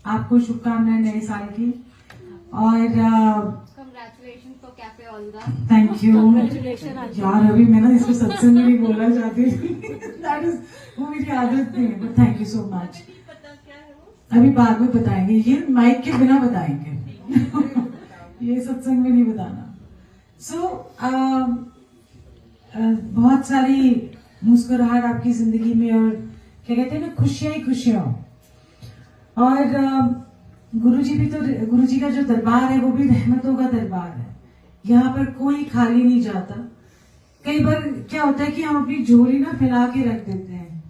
आपको शुभकामनाएं नए साल की। और congratulation for cafe Olga. Thank you यार, अभी मैं ना इसको सत्संग में नहीं बोलना चाहती दैट इज वो मेरी आदत नहीं है, but thank you so much. अभी बाद में बताएंगे, ये माइक के बिना बताएंगे ये सत्संग में नहीं बताना। बहुत सारी मुस्कुराहट आपकी जिंदगी में, और क्या कहते हैं ना, खुशियां ही खुशियां। और गुरुजी भी तो, गुरुजी का जो दरबार है वो भी रहमतों का दरबार है। यहाँ पर कोई खाली नहीं जाता। कई बार क्या होता है कि हम अपनी झोली ना फैला के रख देते हैं,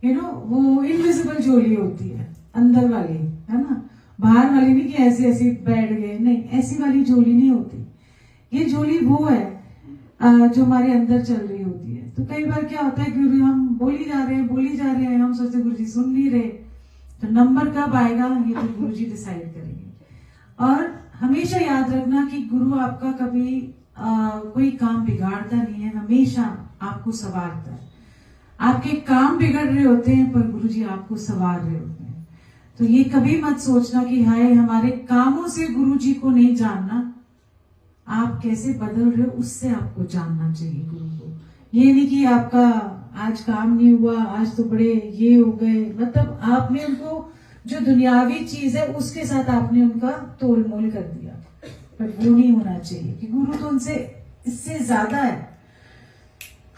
वो इनविजिबल झोली होती है, अंदर वाली, है ना, बाहर वाली नहीं कि ऐसे ऐसे बैठ गए, नहीं, ऐसी वाली झोली नहीं होती। ये झोली वो है जो हमारे अंदर चल रही होती है। तो कई बार क्या होता है कि हम बोली जा रहे हैं, हम सोचते गुरुजी सुन नहीं रहे, तो नंबर कब आएगा ये तो गुरुजी डिसाइड करेंगे। और हमेशा याद रखना कि गुरु आपका कभी कोई काम बिगाड़ता नहीं है, हमेशा आपको संवारता है। आपके काम बिगड़ रहे होते हैं पर गुरुजी आपको संवार रहे होते हैं। तो ये कभी मत सोचना कि हाय हमारे कामों से गुरुजी को नहीं जानना, आप कैसे बदल रहे हो उससे आपको जानना चाहिए गुरु को। ये नहीं कि आपका आज काम नहीं हुआ, आज तो बड़े ये हो गए, मतलब आपने उनको जो दुनियावी चीज है उसके साथ आपने उनका तोल मोल कर दिया, पर वो नहीं होना चाहिए कि गुरु तो उनसे इससे ज्यादा है।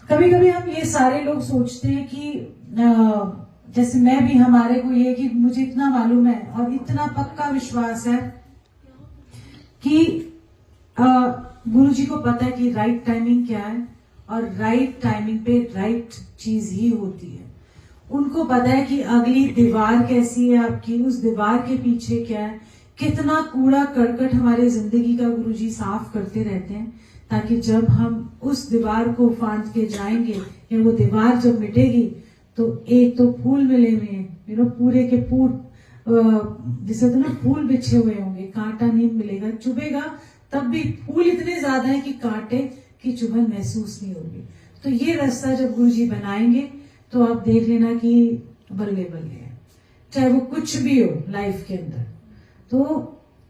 कभी कभी हम ये सारे लोग सोचते हैं कि जैसे मैं भी, हमारे को ये कि मुझे इतना मालूम है और इतना पक्का विश्वास है कि गुरुजी को पता है कि राइट टाइमिंग क्या है, और राइट टाइमिंग पे राइट चीज ही होती है। उनको पता है कि अगली दीवार कैसी है आपकी, उस दीवार के पीछे क्या है, कितना कूड़ा करकट हमारे जिंदगी का गुरुजी साफ करते रहते हैं, ताकि जब हम उस दीवार को फांद के जाएंगे या वो दीवार जब मिटेगी तो एक तो फूल मिले हुए, पूरे के जैसे तो ना फूल बिछे हुए होंगे, कांटा नहीं मिलेगा, चुभेगा तब भी फूल इतने ज्यादा है कि कांटे की चुभन महसूस नहीं होगी। तो ये रास्ता जब गुरुजी बनाएंगे तो आप देख लेना कि बल्ले बल्ले है, चाहे वो कुछ भी हो लाइफ के अंदर। तो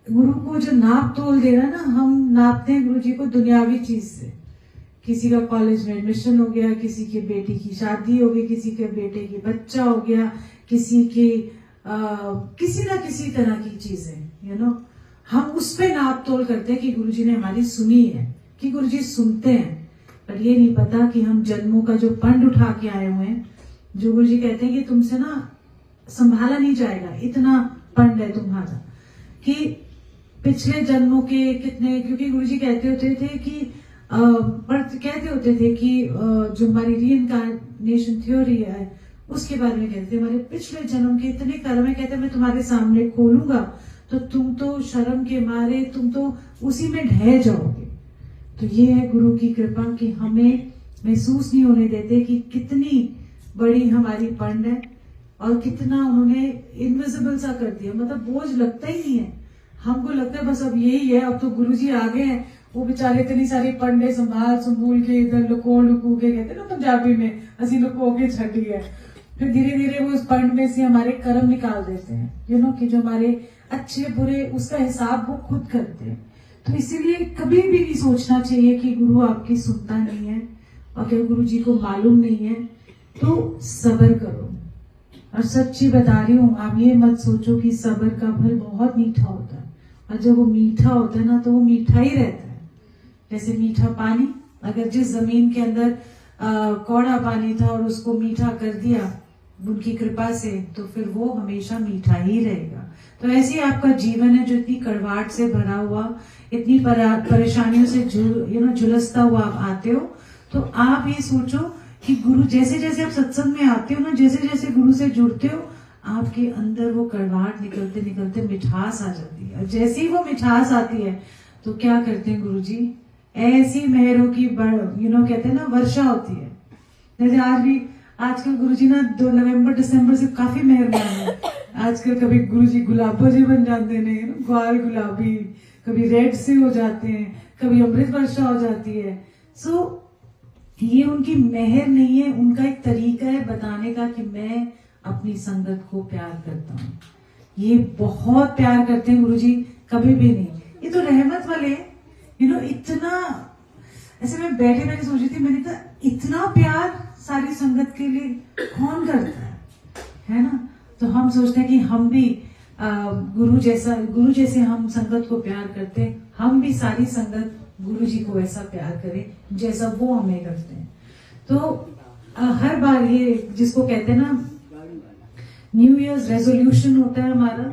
गुरु को जो नाप तोल देना ना, हम नापते हैं गुरुजी को दुनियावी चीज से। किसी का कॉलेज में एडमिशन हो गया, किसी के बेटी की शादी हो गई, किसी के बेटे की बच्चा हो गया, किसी की किसी ना किसी तरह की चीजें, हम उस पे नाप तोल करते हैं कि गुरुजी ने हमारी सुनी है, कि गुरुजी सुनते हैं। पर ये नहीं पता कि हम जन्मों का जो पंड उठा के आए हुए हैं, जो गुरुजी कहते हैं कि तुमसे ना संभाला नहीं जाएगा, इतना पंड है तुम्हारा, कि पिछले जन्मों के कितने, क्योंकि गुरुजी कहते होते थे कि जो हमारी रीइंकार्नेशन थ्योरी है उसके बारे में कहते थे, हमारे पिछले जन्म के इतने कर्म है, कहते मैं तुम्हारे सामने खोलूंगा तो तुम तो शर्म के मारे तुम तो उसी में ढह जाओगे। तो ये है गुरु की कृपा कि हमें महसूस नहीं होने देते कि कितनी बड़ी हमारी पंड है और कितना उन्होंने इनविजिबल सा कर दिया, मतलब बोझ लगता ही नहीं है। हमको लगता है बस अब यही है, अब तो गुरुजी आ गए हैं, वो बेचारे इतनी सारी पंडे संभूल के इधर लुको के, कहते ना पंजाबी में असी लुको के छठी है, फिर धीरे धीरे वो उस पंड में से हमारे कर्म निकाल देते हैं, कि जो हमारे अच्छे बुरे उसका हिसाब वो खुद करते हैं। तो इसीलिए कभी भी नहीं सोचना चाहिए कि गुरु आपकी सुनता नहीं है, और अगर गुरु जी को मालूम नहीं है तो सब्र करो। और सच्ची बता रही हूँ, आप ये मत सोचो कि सब्र का फल बहुत मीठा होता है, और जब वो मीठा होता है ना तो वो मीठा ही रहता है। जैसे मीठा पानी, अगर जिस जमीन के अंदर कौड़ा पानी था और उसको मीठा कर दिया उनकी कृपा से, तो फिर वो हमेशा मीठा ही रहेगा। तो ऐसे ही आपका जीवन है जो इतनी कड़वाहट से भरा हुआ, इतनी परेशानियों से झुलसता हुआ आप आते हो, तो आप ये सोचो कि गुरु जैसे जैसे आप सत्संग में आते हो ना, जैसे जैसे गुरु से जुड़ते हो, आपके अंदर वो कड़वाहट निकलते निकलते मिठास आ जाती है। और जैसे ही वो मिठास आती है तो क्या करते हैं गुरु जी, ऐसी मेहरों की कहते हैं ना वर्षा होती है। जैसे आज भी आजकल गुरुजी ना 2 नवंबर दिसंबर से काफी मेहरबान है। आजकल कभी गुरुजी गुलाबो जी बन जाते हैं, ग्वाल गुलाबी, कभी रेड से हो जाते हैं, कभी अमृत वर्षा हो जाती है। ये उनकी मेहर नहीं है, उनका एक तरीका है बताने का कि मैं अपनी संगत को प्यार करता हूँ। ये बहुत प्यार करते हैं गुरुजी, कभी भी नहीं। ये तो रहमत वाले, इतना, ऐसे मैं बैठे बैठे सोच रही थी, मैंने कहा इतना प्यार सारी संगत के लिए कौन करता है ना। तो हम सोचते हैं कि हम भी गुरु जैसे हम संगत को प्यार करते हैं, हम भी सारी संगत गुरु जी को ऐसा प्यार करें जैसा वो हमें करते हैं। तो हर बार ये जिसको कहते हैं ना न्यू ईयर्स रेजोल्यूशन होता है हमारा।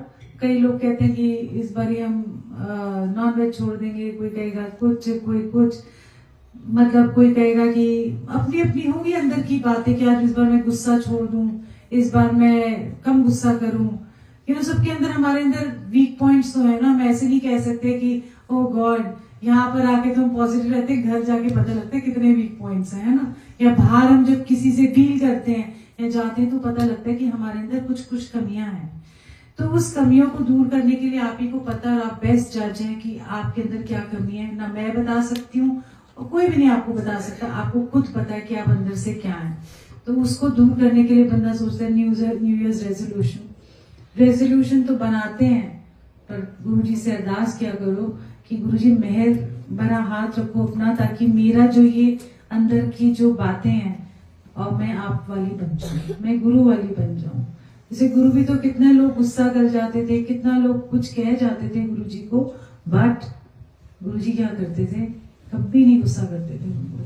कई लोग कहते हैं कि इस बार हम नॉन वेज छोड़ देंगे, कोई कहेगा कुछ, कोई कुछ, मतलब कोई कहेगा कि अपनी अपनी होंगी अंदर की बातें कि आज इस बार मैं गुस्सा छोड़ दूं, इस बार मैं कम गुस्सा करूं। सबके अंदर, हमारे अंदर वीक पॉइंट्स तो है ना। हम ऐसे नहीं कह सकते कि ओ गॉड यहाँ पर आके तो हम पॉजिटिव रहते हैं, घर जाके पता लगता है कितने वीक पॉइंट्स है ना। या बाहर हम जब किसी से डील करते हैं या जाते हैं तो पता लगता है कि हमारे अंदर कुछ कमियां हैं। तो उस कमियों को दूर करने के लिए आप ही को पता है, आप बेस्ट जज हैं कि आपके अंदर क्या कमी है। ना मैं बता सकती हूँ और कोई भी नहीं आपको बता सकता, आपको खुद पता है कि आप अंदर से क्या है। तो उसको दूर करने के लिए बंदा सोचता है न्यू ईयर्स रेजोल्यूशन तो बनाते हैं, पर गुरुजी से अरदास किया करो कि गुरुजी मेहर भरा हाथ रखो अपना, ताकि मेरा जो ये अंदर की जो बातें हैं और मैं आप वाली बन जाऊं, मैं गुरु वाली बन जाऊं। जैसे गुरु भी तो कितने लोग गुस्सा कर जाते थे, कितना लोग कुछ कह जाते थे गुरुजी को, बट गुरुजी क्या करते थे, कभी नहीं गुस्सा करते थे उनको,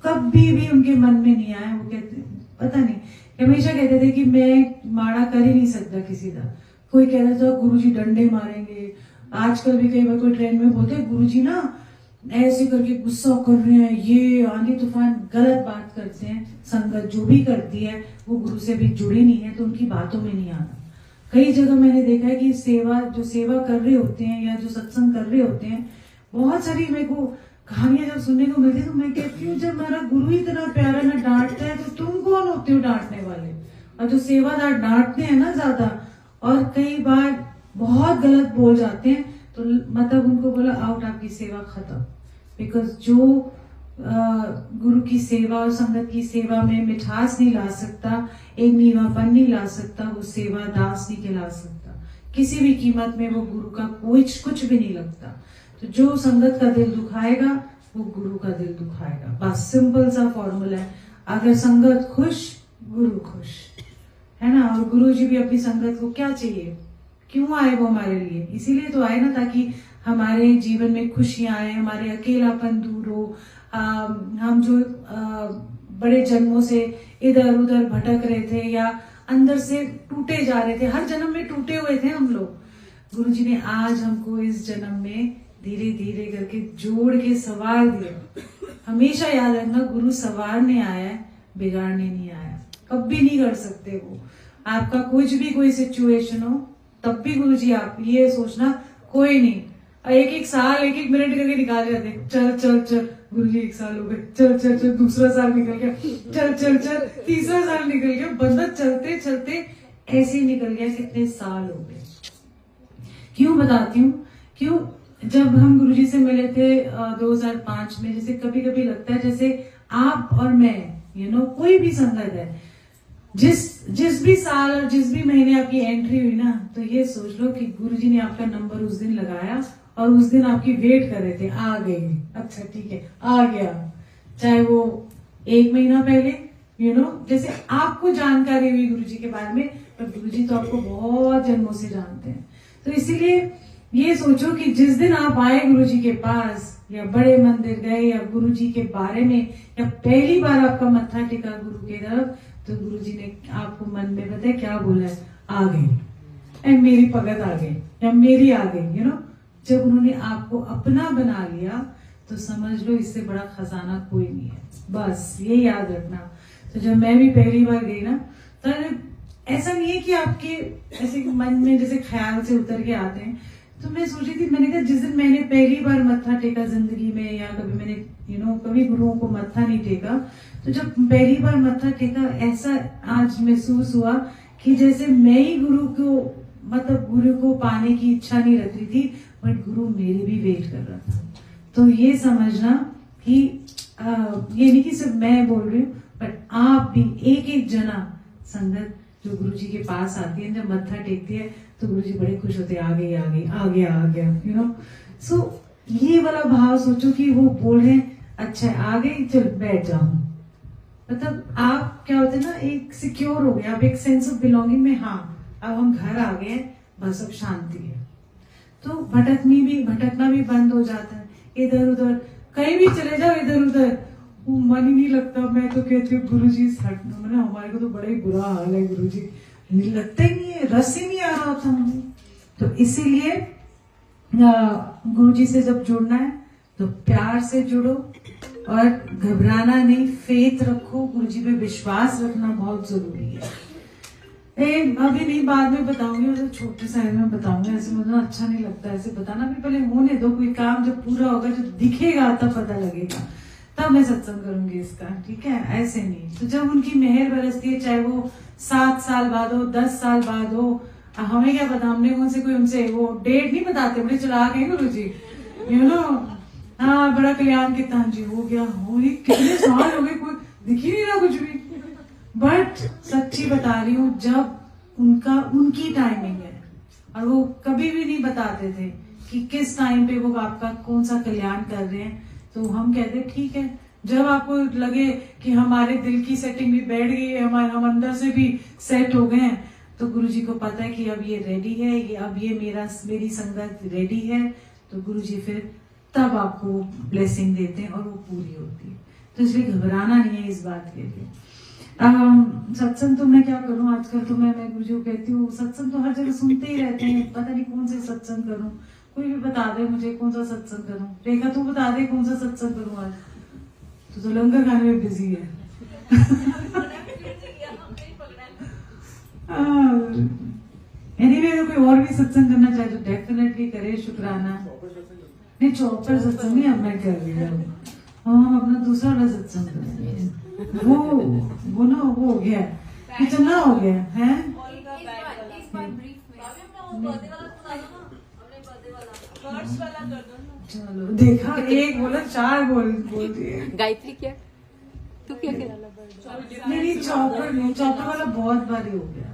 कभी भी उनके मन में नहीं आया। वो कहते पता नहीं, हमेशा कहते थे कि मैं माड़ा कर ही नहीं सकता किसी का। कोई कह रहा था गुरुजी डंडे मारेंगे, आजकल भी कई बार कोई ट्रेंड में बोलते हैं गुरुजी ना ऐसे करके गुस्सा कर रहे हैं, ये आंधी तूफान, गलत बात करते हैं। संगत जो भी करती है वो गुरु से भी जुड़ी नहीं है तो उनकी बातों में नहीं आना। कई जगह मैंने देखा है कि जो सेवा कर रहे होते हैं या जो सत्संग कर रहे होते हैं, बहुत सारी मेरे को कहानियां जब सुनने को मिलती है तो मैं कहती हूँ जब हमारा गुरु ही इतना प्यारा ना डांटता है तो तुम कौन होते हो डांटने वाले। और जो सेवादार डांटते हैं ना ज्यादा, और कई बार बहुत गलत बोल जाते हैं, तो मतलब उनको बोला आउट, आपकी सेवा खत्म। बिकॉज जो गुरु की सेवा और संगत की सेवा में मिठास नहीं ला सकता, एक नीवापन नहीं ला सकता, वो सेवा दास नहीं कहला सकता। किसी भी कीमत में वो गुरु का कुछ भी नहीं लगता। तो जो संगत का दिल दुखाएगा वो गुरु का दिल दुखाएगा। बस सिंपल सा फॉर्मूला है। अगर संगत खुश, गुरु खुश, है ना। और गुरु जी भी अपनी संगत को क्या चाहिए, क्यों आए वो हमारे लिए, इसीलिए तो आए ना, ताकि हमारे जीवन में खुशियां आए, हमारे अकेलापन दूर हो। हम जो बड़े जन्मों से इधर उधर भटक रहे थे या अंदर से टूटे जा रहे थे, हर जन्म में टूटे हुए थे हम लोग। गुरु जी ने आज हमको इस जन्म में धीरे धीरे करके जोड़ के सवार दिया। हमेशा याद रखना, गुरु सवारने आया है, बिगाड़ने नहीं आया। कभी नहीं कर सकते वो। आपका कुछ भी कोई सिचुएशन हो तब भी गुरु जी, आप ये सोचना कोई नहीं, एक साल एक मिनट करके निकाल जाते। चल चल चल गुरु जी 1 साल हो गए, चल चल चल, दूसरा साल निकल गया, चल चल चल, तीसरा साल निकल गया। बंदा चलते चलते ऐसे ही निकल गया, कितने साल हो गए। क्यों बताती हूँ, क्यों, जब हम गुरुजी से मिले थे 2005 में, जैसे कभी कभी लगता है जैसे आप और मैं, कोई भी संगत है, जिस भी साल और जिस भी महीने आपकी एंट्री हुई ना, तो ये सोच लो कि गुरुजी ने आपका नंबर उस दिन लगाया और उस दिन आपकी वेट कर रहे थे, आ गए, अच्छा ठीक है आ गया। चाहे वो 1 महीना पहले, जैसे आपको जानकारी हुई गुरुजी के बारे में, पर गुरुजी तो आपको बहुत जन्मों से जानते हैं। तो इसीलिए ये सोचो कि जिस दिन आप आए गुरुजी के पास, या बड़े मंदिर गए, या गुरुजी के बारे में, या पहली बार आपका मत्था टेका गुरु के तरफ, तो गुरुजी ने आपको मन में पता है क्या बोला है, आ गई, मेरी भगत आ गई, या मेरी आ गई। जब उन्होंने आपको अपना बना लिया तो समझ लो इससे बड़ा खजाना कोई नहीं है। बस ये याद रखना। तो जब मैं भी पहली बार गई ना, तो ऐसा नहीं है कि आपके ऐसे मन में जैसे ख्याल से उतर के आते हैं। तो मैं सोची थी, मैंने कहा जिस दिन मैंने पहली बार मत्था टेका जिंदगी में, या कभी मैंने कभी गुरुओं को मत्था नहीं टेका, तो जब पहली बार मत्था टेका, ऐसा आज महसूस हुआ कि जैसे मैं ही गुरु को पाने की इच्छा नहीं रख रही थी, बट गुरु मेरी भी वेट कर रहा था। तो ये समझना कि ये नहीं कि सिर्फ मैं बोल रही हूँ, बट आप भी एक जना संगत जो गुरु जी के पास आती है, जब मत्था टेकती है, तो गुरुजी बड़े खुश होते, आ गई आ गया, यू नो। सो ये वाला भाव सोचो कि वो बोल रहे हैं, अच्छा आ गई, चल बैठ जाओ। मतलब आप क्या होते ना, एक सिक्योर हो गए, आप एक सेंस ऑफ बिलोंगिंग में, हाँ अब हम घर आ गए, बस अब शांति है। तो भटकना भी बंद हो जाता है, इधर उधर कहीं भी चले जाओ, इधर उधर वो मन ही नहीं लगता। मैं तो कहती हूँ गुरुजी मैंने, हमारे को तो बड़ा ही बुरा हाल है गुरुजी, नहीं लगता ही नहीं है, रस ही नहीं आ रहा था हमें। तो इसीलिए गुरुजी से जब जुड़ना है तो प्यार से जुड़ो और घबराना नहीं, फेथ रखो, गुरुजी पे विश्वास रखना बहुत जरूरी है। अभी नहीं, बाद में बताऊंगी, मतलब छोटे साइज में बताऊंगी, ऐसे मुझे अच्छा नहीं लगता ऐसे बताना, भी पहले होने दो, कोई काम जब पूरा होगा, जब दिखेगा तब पता लगेगा, तब मैं सत्संग करूंगी इसका, ठीक है, ऐसे नहीं। तो जब उनकी मेहर बरसती है, चाहे वो 7 साल बाद हो, 10 साल बाद हो, हमें क्या पता, हमने उनसे कोई उनसे वो डेट नहीं बताते, बड़े चला गए गुरुजी, यू नो, हाँ बड़ा कल्याण कितना जी हो गया, हो कितने साल हो गए, कोई दिख ही नहीं रहा कुछ भी। बट सच्ची बता रही हूँ, जब उनकी टाइमिंग है, और वो कभी भी नहीं बताते थे कि किस टाइम पे वो आपका कौन सा कल्याण कर रहे हैं। तो हम कहते ठीक है, जब आपको लगे कि हमारे दिल की सेटिंग भी बैठ गई है, हम अंदर से भी सेट हो गए हैं, तो गुरुजी को पता है कि अब ये रेडी है, अब ये मेरी संगत रेडी है, तो गुरुजी फिर तब आपको ब्लेसिंग देते हैं और वो पूरी होती है। तो इसलिए घबराना नहीं है इस बात के लिए। सत्संग तो मैं क्या करूं, आजकल तो मैं गुरुजी को कहती हूँ, सत्संग तो हर जगह सुनते ही रहते हैं, पता नहीं कौन से सत्संग करूं, कोई भी बता दे मुझे कौन सा सत्संग करूं। रेखा तू बता दे कौन सा सत्संग करूं आज, तो लंगर खाने में बिजी है। एनीवे अगर कोई और भी सत्संग करना चाहे तो डेफिनेटली करे, शुक्राना। नहीं चौपर सत्संग नहीं अब मैं कर रही हूँ, हम अपना दूसरा वाला सत्संग कर रहे हैं, वो ना वो हो गया, कितना हो गया है। चलो देखा, एक बोला 4 बोल दिए। गायत्री क्या तू क्या कह नहीं चौपर वाला बहुत बारी हो गया।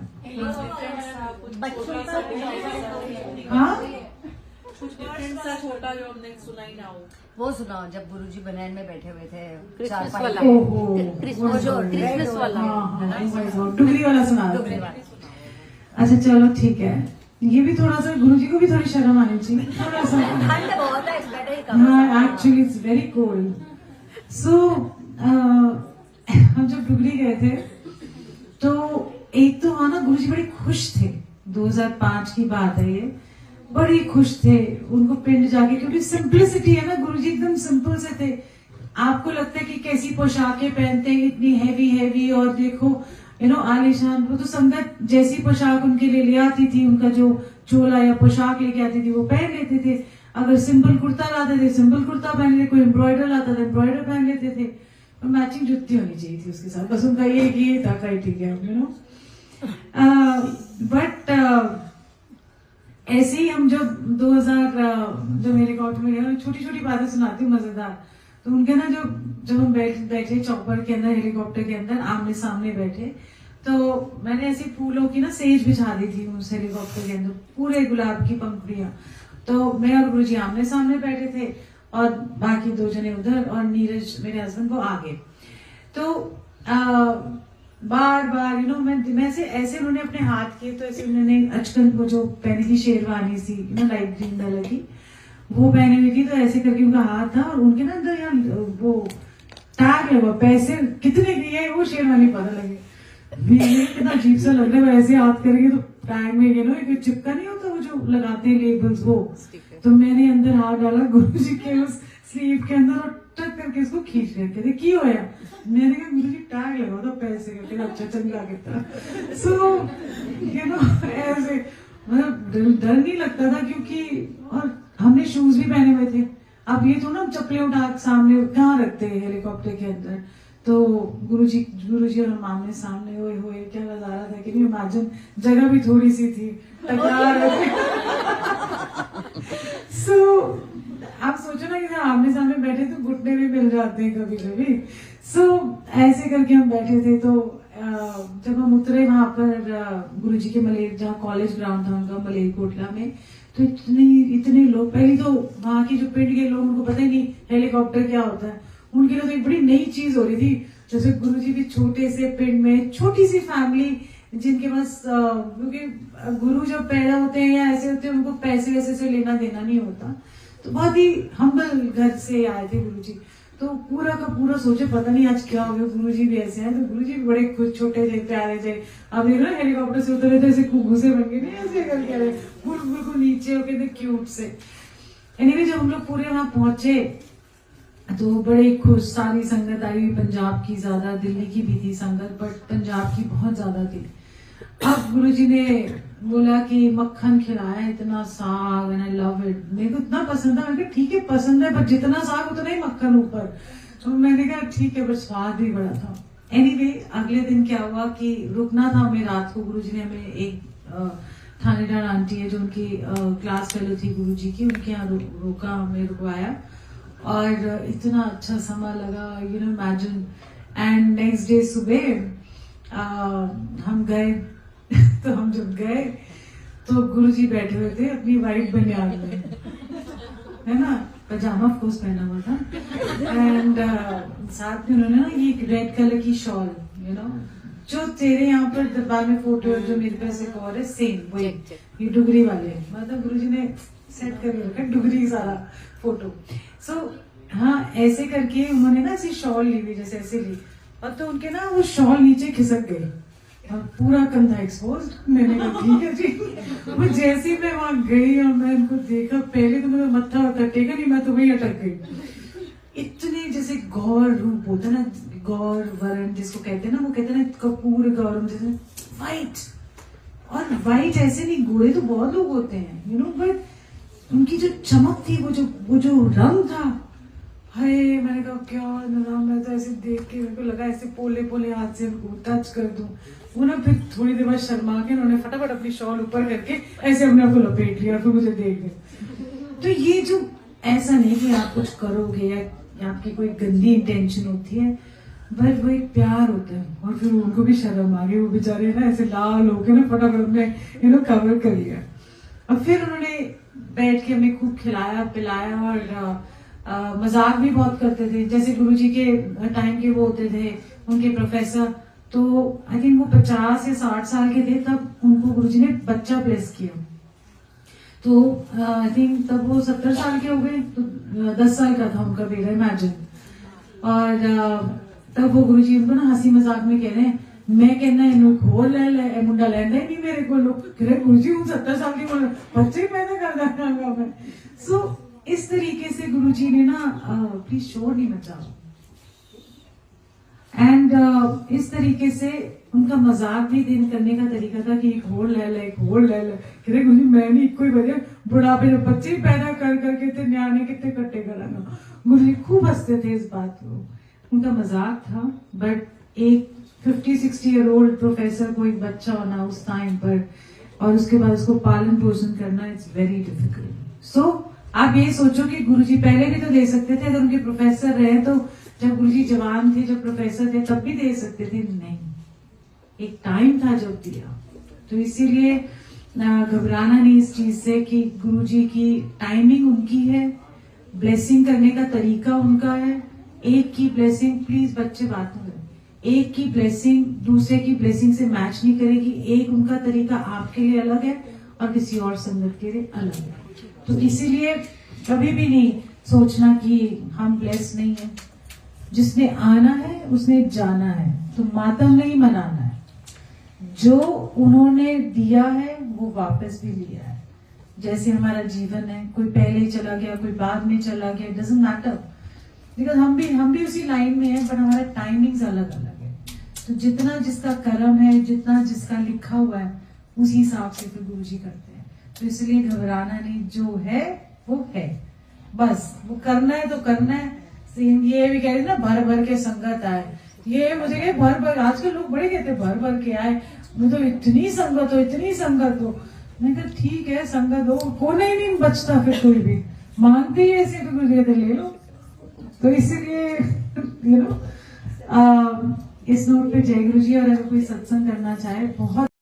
हाँ छोटा जो हमने सुनाई ना हो, वो सुनाओ जब गुरुजी बनान में बैठे हुए थे, क्रिसमस 4-5 वाला। क्रिसमस वाला डुगली वाला सुना डुगली दो। वाला। अच्छा चलो ठीक है, ये भी थोड़ा सा गुरुजी को भी थोड़ी शर्म आनी चाहिए, थोड़ा सा। ठंड बहुत है, इस बेटर ही कम। हाँ एक्चुअली इट्स वेरी कोल्ड। सो हम जब डुगली गए थे तो एक तो वहां ना गुरुजी बड़े खुश थे, 2005 की बात है ये, बड़े खुश थे उनको पिंड जाके, क्योंकि सिंपलिसिटी है ना, गुरुजी एकदम सिंपल से थे। आपको लगता है कि कैसी पोशाकें पहनते हैं, इतनी हैवी और देखो यू नो आलीशान, वो तो संगत जैसी पोशाक उनके लिए ले आती थी, उनका जो चोला या पोशाक लेके आती थी वो पहन लेते थे। अगर सिंपल कुर्ता लाते थे सिंपल कुर्ता पहन लेते, कोई एम्ब्रॉयडर लाता था एम्ब्रॉयडर पहन लेते थे, और मैचिंग जुत्ती होनी चाहिए थी उसके साथ, बस उनका ये था क्राइटेरिया, यू नो। बट ऐसे ही हम जब 2000 जब हेलीकॉप्टर में गए, छोटी छोटी बातें सुनाती हूँ मजेदार। तो उनके ना जब हम बैठे चौपर के अंदर, हेलीकॉप्टर के अंदर आमने सामने बैठे, तो मैंने ऐसे फूलों की ना सेज बिछा दी थी उस हेलीकॉप्टर के अंदर, पूरे गुलाब की पंखुड़ियां। तो मैं और गुरुजी आमने सामने बैठे थे और बाकी 2 जने उधर, और नीरज मेरे हस्बैंड वो आगे। तो बार यू नो मैं ऐसे उन्होंने अपने हाथ किए, तो ऐसे उन्होंने अचकन को जो पहनी थी शेरवानी सी, you know light green colour की, वो पहनी हुई थी, तो ऐसे करके उनका हाथ था, और उनके ना अंदर यार वो टैग लगा, पैसे कितने दिए वो शेरवानी पता लगे, कितना अजीब सा लग रहा है, ऐसे हाथ करेंगे तो टैग में यू नो एक चिपका नहीं होता वो जो लगाते हैं लेबल्स, वो। तो मैंने अंदर हाथ डाला गुरुजी के उस स्लीव के अंदर, और टक करके उसको खींच लिया, कहते की होया, मैंने कहा गुरुजी टैग लगा था पैसे का, कहते अच्छा चंगा कितना। सो यू नो ऐसे मतलब डर नहीं लगता था, क्योंकि और हमने शूज भी पहने हुए थे। अब ये तो ना चप्पलें उठा सामने कहाँ रखते हैं हेलीकॉप्टर के अंदर, तो गुरुजी और हम आमने सामने, हुए क्या नजारा था कि नहीं, इमेजिन जगह भी थोड़ी सी थी, टकरार सो आप सोचो ना कि आमने सामने बैठे तो घुटने भी मिल जाते हैं कभी कभी। सो ऐसे करके हम बैठे थे, तो जब हम उतरे वहां पर गुरुजी के जहाँ कॉलेज ग्राउंड था उनका मलेरकोटला में, तो इतने लोग, पहले तो वहां के जो पिंड के लोग, उनको पता ही नहीं हेलीकॉप्टर क्या होता है, उनके लिए तो एक बड़ी नई चीज हो रही थी। जैसे गुरुजी भी छोटे से पिंड में, छोटी सी फैमिली, जिनके पास क्योंकि गुरु जब पैदा होते हैं या ऐसे होते हैं, उनको पैसे वैसे से लेना देना नहीं होता, तो बहुत ही हम्बल घर से आए थे गुरुजी। तो पूरा का पूरा सोचे पता नहीं आज क्या हो गया, गुरुजी भी ऐसे हैं। तो गुरुजी भी बड़े खुश, छोटे थे, प्यारे थे। अब ये ना हेलीकॉप्टर से उतरे थे, ऐसे घूसे बन गए, नहीं ऐसे करके रहे बिल्कुल नीचे होके थे, क्यूट से। एनीवे जब हम लोग पूरे वहां पहुंचे तो बड़े खुश, सारी संगत आई हुई, पंजाब की ज्यादा, दिल्ली की भी थी संगत, बट पंजाब की बहुत ज्यादा थी। अब गुरुजी ने बोला कि मक्खन खिलाया, इतना साग, एंड आई लव इट, मेरे को इतना पसंद है। मैंने कहा ठीक है पसंद है, पर जितना साग उतना ही मक्खन ऊपर। तो मैंने कहा ठीक है, पर स्वाद भी बड़ा था। एनीवे अगले दिन क्या हुआ कि रुकना था हमें रात को। गुरुजी ने हमें एक थानेदार आंटी है जो उनकी क्लास फेलो थी गुरुजी की, उनके यहाँ रोका, हमें रुकवाया, और इतना अच्छा समय लगा, you know imagine. And next day सुबह हम गए तो हम जब गए तो गुरुजी बैठे हुए थे अपनी वाइट बनियान में, है ना, पजामा ऑफ कोर्स पहना हुआ था, एंड साथ में उन्होंने ना ये रेड कलर की शॉल, यू नो, जो तेरे यहाँ पर दरबार में फोटो है, जो मेरे पास एक और है सेम वही, ये डुगरी वाले, मतलब गुरुजी ने सेट कर रखा डुगरी सारा फोटो। सो हाँ, ऐसे करके उन्होंने ना ऐसी शॉल ली हुई, जैसे ऐसे ली, और तो उनके ना वो शॉल नीचे खिसक गई और पूरा कंधा एक्सपोज। मैंने कहा ठीक है जी। वो जैसे ही मैं वहां गई और मैं उनको देखा, पहले तो मेरा मत्था टेका नहीं, मैं तो वही अटक गई। इतने जैसे गौर रूप होता है ना, गौर वरण जिसको कहते हैं ना, वो कहते हैं ना कपूर गौरम, जैसे व्हाइट, और व्हाइट ऐसे नहीं, गोरे तो बहुत लोग होते हैं, यू नो, बट उनकी जो चमक थी, वो जो रंग था, हाय, मैंने कहा क्या नाम, मैं तो ऐसे देख के मेरे को लगा ऐसे पोले पोले हाथ से उनको टच कर दूं। वो ना फिर थोड़ी देर बाद शर्मा के उन्होंने फटाफट अपनी शॉल ऊपर करके ऐसे अपने आप को लपेट लिया, फिर मुझे देख लिया। तो ये जो ऐसा नहीं कि आप कुछ करोगे या आपकी कोई गंदी इंटेंशन होती है, बट वो एक प्यार होता है। और फिर उनको भी शर्म आ गई, वो बेचारे ना ऐसे लाल होके ना फटाफट अपने कवर कर लिया। और फिर उन्होंने बैठ के हमें खूब खिलाया पिलाया, और मजाक भी बहुत करते थे। जैसे गुरुजी के टाइम के वो होते थे उनके प्रोफेसर, तो आई थिंक वो 50 या 60 साल के थे तब उनको गुरुजी ने बच्चा प्लेस किया। तो आई थिंक तब वो 70 साल के हो गए, तो 10 साल का था उनका बेटा, इमेजिन। और तब वो गुरुजी उनको ना हंसी मजाक में कह रहे हैं, मैं कहना इन खोल ले मुंडा लैंदा ही नहीं मेरे को, लोग कह रहे गुरुजी हूँ 70 साल की बच्चे पैदा कर देना मैं। सो इस तरीके से गुरुजी ने ना प्लीज शोर नहीं मचाओ, एंड इस तरीके से उनका मजाक भी दिन करने का तरीका था कि एक होड़ ले ले, एक होड़ ले ले, कहते गुरुजी मैं नहीं कोई वजह बुढ़ापे जो बच्चे पैदा कर करके थे न्याणे कितने कट्टे कराना। गुरुजी खूब हंसते थे इस बात को, उनका मजाक था। बट एक 50-60 ईयर ओल्ड प्रोफेसर को एक बच्चा होना उस टाइम पर, और उसके बाद उसको पालन पोषण करना, इट्स वेरी डिफिकल्ट। सो आप ये सोचो कि गुरुजी पहले भी तो दे सकते थे, अगर उनके प्रोफेसर रहे तो जब गुरुजी जवान थे, जब प्रोफेसर थे, तब भी दे सकते थे, नहीं, एक टाइम था जब दिया। तो इसीलिए घबराना नहीं इस चीज से कि गुरुजी की टाइमिंग उनकी है, ब्लेसिंग करने का तरीका उनका है। एक की ब्लेसिंग, प्लीज बच्चे बात न करें, एक की ब्लेसिंग दूसरे की ब्लेसिंग से मैच नहीं करेगी। एक उनका तरीका आपके लिए अलग है और किसी और संगत के लिए अलग है। तो इसीलिए कभी भी नहीं सोचना कि हम ब्लेस नहीं है। जिसने आना है उसने जाना है, तो मातम नहीं मनाना है। जो उन्होंने दिया है वो वापस भी लिया है। जैसे हमारा जीवन है, कोई पहले चला गया, कोई बाद में चला गया, डजंट मैटर, बिकॉज हम भी उसी लाइन में है, पर हमारा टाइमिंग्स अलग अलग है। तो जितना जिसका कर्म है, जितना जिसका लिखा हुआ है, उसी हिसाब से फिर गुरुजी करते हैं। तो इसलिए घबराना नहीं, जो है वो है, बस वो करना है तो करना है। ये भी कह रही ना भर भर के संगत आए, ये मुझे कहे भर भर, आजकल लोग बड़े कहते भर भर के आए, वो तो इतनी संगत हो, इतनी संगत हो। मैं कहा ठीक है संगत हो, कोने ही नहीं बचता फिर कोई भी मांगते ही ऐसे, तो कुछ ले लो। तो इसीलिए इस नोट पे जय गुरु जी, और अगर कोई सत्संग करना चाहे बहुत